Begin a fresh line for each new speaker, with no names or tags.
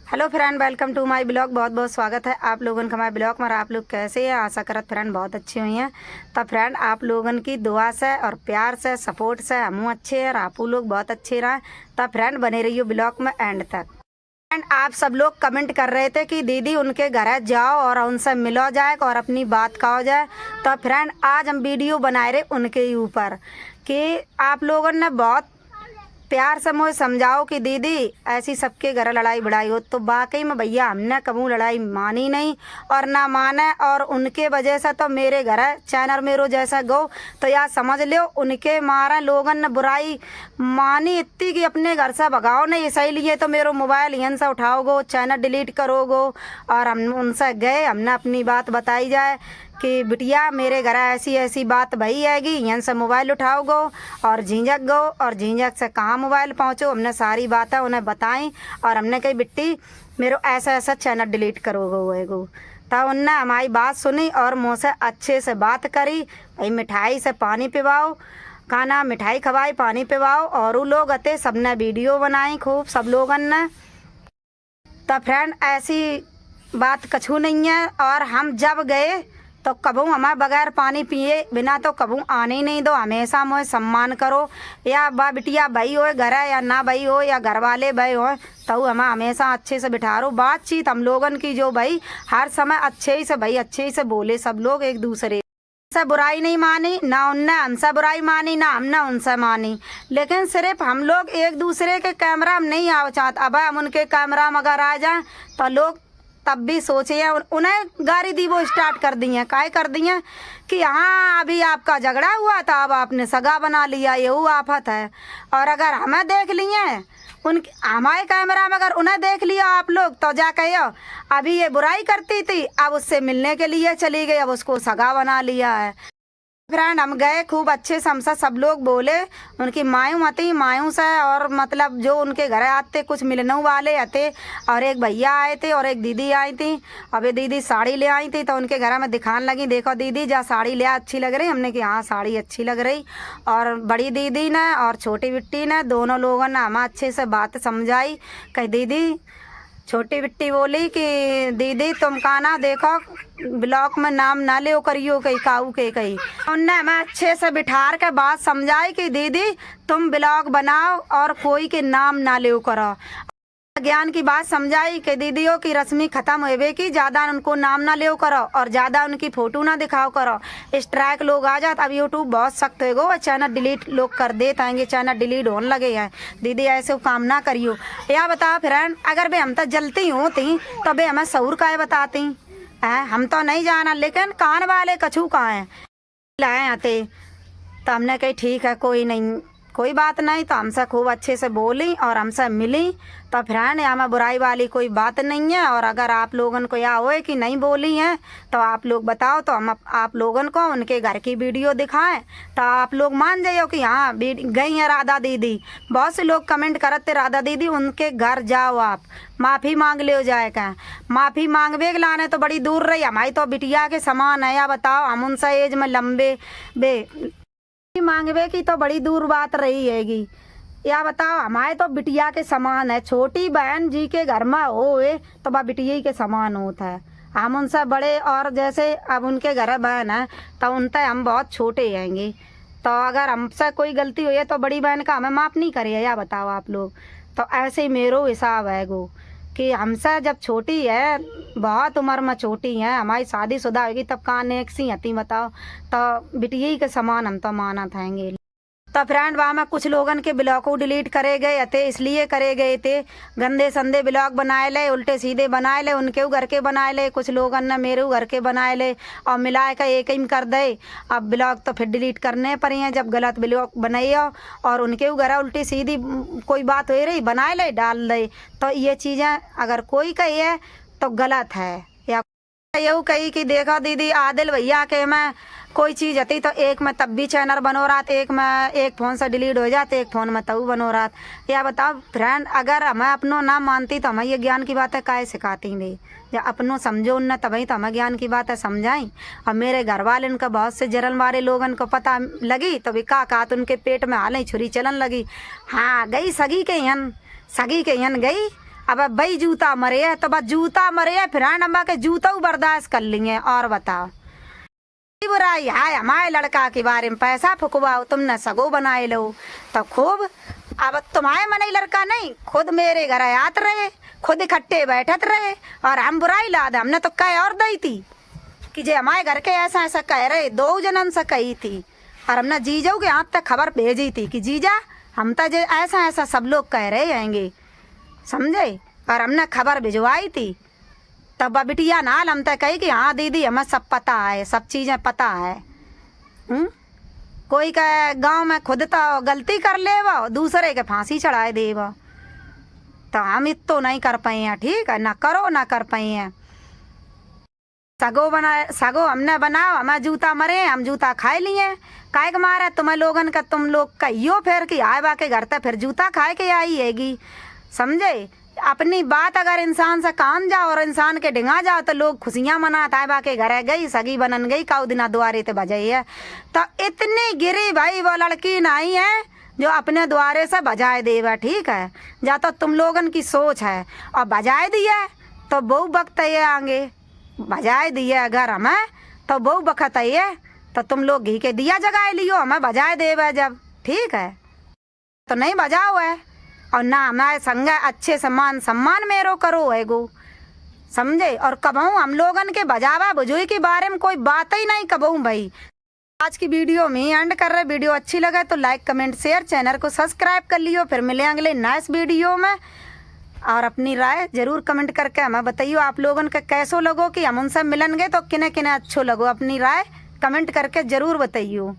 Hello friend, welcome to my blog. बहुत बहुत स्वागत है आप लोगों का हमारे ब्लॉग में। आप लोग कैसे हैं? आशा करत फ्रेंड बहुत अच्छी हुई हैं। तो फ्रेंड आप लोगों की दुआ से और प्यार से सपोर्ट से हम अच्छे हैं और आप लोग बहुत अच्छे रहें। तो फ्रेंड बने रहिए ब्लॉग में एंड तक। फ्रेंड आप सब लोग कमेंट कर रहे थे कि दीदी उनके घर जाओ और उनसे मिलो जाए और अपनी बात कहो जाए। तो फ्रेंड आज हम वीडियो बनाए रहे उनके ऊपर कि आप लोगों ने बहुत प्यार से मुझे समझाओ कि दीदी ऐसी सबके घर लड़ाई बड़ाई हो। तो वाकई में भैया हमने कभी लड़ाई मानी नहीं और ना माने, और उनके वजह से तो मेरे घर चैनल मेरो जैसा गो तो यार समझ लो उनके मारे लोगों ने बुराई मानी इतनी कि अपने घर से भगाओ नहीं। इसीलिए तो मेरो मोबाइल यहाँ से उठाओगो, चैनल डिलीट करोगो। और हम उनसे गए, हमने अपनी बात बताई जाए कि बिटिया मेरे घर ऐसी ऐसी बात भई हैगी, यहाँ से मोबाइल उठाओगो और झिंझक गो और झिंझक से कहाँ मोबाइल पहुँचो। हमने सारी बातें उन्हें बताई और हमने कही बिट्टी मेरो ऐसा ऐसा चैनल डिलीट करोगो एगो। तब उनने हमारी बात सुनी और मुझसे अच्छे से बात करी। भाई मिठाई से पानी पिवाओ, खाना मिठाई खवाई पानी पिवाओ, और वो लोग अते सबने वीडियो बनाई खूब सब लोगों ने। तो फ्रेंड ऐसी बात कछू नहीं है। और हम जब गए तो कबू हमें बगैर पानी पिए बिना तो कबू आने ही नहीं दो। हमेशा मुझे सम्मान करो, या बा बिटिया भाई हो घर है या ना भाई हो या घर वाले भाई हो, तो हमें हमेशा अच्छे से बिठा रो। बातचीत हम लोगन की जो भाई हर समय अच्छे ही से भाई अच्छे ही से बोले सब लोग एक दूसरे से। बुराई नहीं मानी, ना उनने हमसे बुराई मानी ना हमने उनसे मानी। लेकिन सिर्फ हम लोग एक दूसरे के कैमरा में नहीं आओ चाहते। अब हम उनके कैमरा में अगर आ जाए तो लोग तब भी सोचे हैं, उन्हें गारी दी वो स्टार्ट कर दी हैं। काय कर दी हैं कि हाँ अभी आपका झगड़ा हुआ था, अब आपने सगा बना लिया, ये वो आफत है। और अगर हमें देख लिए उनके हमारे कैमरा में अगर उन्हें देख लिया आप लोग तो जा कहो अभी ये बुराई करती थी, अब उससे मिलने के लिए चली गई, अब उसको सगा बना लिया है। फ्रेंड हम गए खूब अच्छे से, हमसे सब लोग बोले उनकी मायूं आती मायूं से, और मतलब जो उनके घर आते कुछ मिलने वाले आते, और एक भैया आए थे और एक दीदी आई थी। अब ये दीदी साड़ी ले आई थी तो उनके घर में दिखाने लगी, देखो दीदी जा साड़ी ले अच्छी लग रही। हमने कि हाँ साड़ी अच्छी लग रही। और बड़ी दीदी ने और छोटी बिट्टी ने दोनों लोगों ने हमें अच्छे से बात समझाई। कही दीदी छोटी बिट्टी बोली कि दीदी तुम कहना देखो ब्लॉक में नाम ना ले करियो कहीं काऊ के कहीं। उनने हमें अच्छे से बिठार के बात समझाई कि दीदी तुम ब्लॉग बनाओ और कोई के नाम ना ले करो। ज्ञान की बात समझाई कि दीदियों की रस्मी खत्म हुए कि ज़्यादा उनको नाम ना ले करो और ज़्यादा उनकी फ़ोटो ना दिखाओ करो। स्ट्राइक लोग आ जाते, अब यूट्यूब बहुत सख्त है गो, चैनल डिलीट लोग कर देते हैं, चैनल डिलीट होने लगे हैं। दीदी ऐसे काम ना करियो। या बताओ फ्रेंड अगर वे हम तो जलती होती तो वे हमें सऊर का बताती है, हम तो नहीं जाना। लेकिन कान वाले कछू कहाँ हैं लाए आते। तो हमने कही ठीक है कोई नहीं, कोई बात नहीं। तो हमसे खूब अच्छे से बोली और हमसे मिली। तो फ्रेंड यहाँ में बुराई वाली कोई बात नहीं है। और अगर आप लोगों को यह होए कि नहीं बोली हैं तो आप लोग बताओ, तो हम आप लोगों को उनके घर की वीडियो दिखाएं तो आप लोग मान जाइयो कि हाँ गई हैं राधा दीदी। बहुत से लोग कमेंट करते राधा दीदी उनके घर जाओ, आप माफ़ी मांग ले जाए का। माफ़ी मांगवे के लाने तो बड़ी दूर रही, हमारी तो बिटिया के समान है। या बताओ हम उनसे एज में लंबे बे मांगवे की तो बड़ी दूर बात रही हैगी। या बताओ हमारे तो बिटिया के समान है। छोटी बहन जी के घर में होए तो वह बिटिया के समान होता है। हम उनसे बड़े, और जैसे अब उनके घर बहन है तो उनसे हम बहुत छोटे हैंगे। तो अगर हमसे कोई गलती हुई है तो बड़ी बहन का हमें माफ़ नहीं करिए। या बताओ आप लोग। तो ऐसे ही मेरो हिसाब है गो कि हमसे जब छोटी है, बहुत उम्र में छोटी है, हमारी शादीशुदा होगी तब कहाँ नेक सी हती बताओ। तो बिटिया के समान हम तो माना थाएंगे। तो फ्रेंड वहाँ में कुछ लोगन के ब्लॉग को डिलीट करे गए थे, इसलिए करे गए थे गंदे संदे ब्लॉग बनाए ले, उल्टे सीधे बनाए ले, उनके घर के बनाए ले, कुछ लोगन ने मेरे घर के बनाए ले और मिलाए का एक ही कर दे। अब ब्लॉग तो फिर डिलीट करने पर ही हैं जब गलत ब्लॉग बनाइए और उनके घर उल्टी सीधी कोई बात हो रही बनाए ले डाल दे। तो ये चीज़ें अगर कोई कही है तो गलत है। या यूँ कही कि देखो दीदी आदिल भैया के मैं कोई चीज़ आती तो एक में तब भी चैनल बनो रहा, एक में एक फ़ोन से डिलीट हो जाते, एक फ़ोन में तब बनो रहा। या बताओ फ्रेंड अगर हमें अपनों ना मानती तो हमें ये ज्ञान की बातें काहे सिखाती नहीं। जब अपनों समझो उन तभी तो हमें ज्ञान की बातें समझाई। और मेरे घर वाले उनका बहुत से जरन वाले लोगन को पता लगी तो भी का तो उनके पेट में हाल ही छुरी चलन लगी। हाँ गई सगी के यन गई अब भाई जूता मरे है तो बस जूता मरे है, फिर अम्बा के जूता बर्दाश्त कर लिए। और बताओ बुराई है हमारे लड़का के बारे में, पैसा फुकवाओ तुमने सगो बनाए लो तो खूब। अब तुम्हारे मने लड़का नहीं, खुद मेरे घर आत रहे, खुद इकट्ठे बैठत रहे और हम बुराई ला दे। हमने तो कह और दी थी कि जे हमारे घर के ऐसा ऐसा कह रहे, 2 जनन से कही थी और हमने जीजो के हाथ तक खबर भेजी थी कि जीजा हम तो जे ऐसा ऐसा सब लोग कह रहे हैंगे, समझे। और हमने खबर भिजवाई थी तब बिटिया नाल हम तो कही कि हाँ दीदी हमें सब पता है, सब चीज़ें पता है। कोई कहे गांव में खुद तो गलती कर ले वो, दूसरे के फांसी चढ़ाए दे वो, तो हम इतो नहीं कर पाए हैं, ठीक है। ना करो ना कर पाए हैं। सगो हमने बनाओ, हमें जूता मरे, हम जूता खाए लिए। काय के मारा तुम्हें लोगन का, तुम लोग कहियो फिर कि आए बा के घर तक फिर जूता खाए के आई हैगी, समझे। अपनी बात अगर इंसान से कान जाओ और इंसान के डिंगा जाओ तो लोग खुशियाँ मनाता है, बाके घर गई सगी बनन गई काउ दिना द्वारे ते बजाई है। तो इतनी गिरी भाई वो लड़की नहीं है जो अपने द्वारे से बजाए देवा, ठीक है। या तो तुम लोगन की सोच है और बजाए दिया तो बहु वक्त ये आगे बजाए दिए अगर हमें तो बहु वक्त ये तो तुम लोग घी के दिया जगाए लियो, हमें बजाए देवा जब, ठीक है। तो नहीं बजाओ है और ना हमारे संग अच्छे सम्मान मेरो करो है गो, समझे। और कबहू हम लोगन के बजावा बुजुई के बारे में कोई बात ही नहीं कबहू भाई। आज की वीडियो में एंड कर रहे, वीडियो अच्छी लगे तो लाइक कमेंट शेयर, चैनल को सब्सक्राइब कर लियो। फिर मिले अगले नेक्स्ट वीडियो में और अपनी राय जरूर कमेंट करके हमें बताइयो आप लोगन के कैसो लगो कि हम उनसे मिलेंगे तो किने किने अच्छो लगो। अपनी राय कमेंट करके जरूर बताइयो।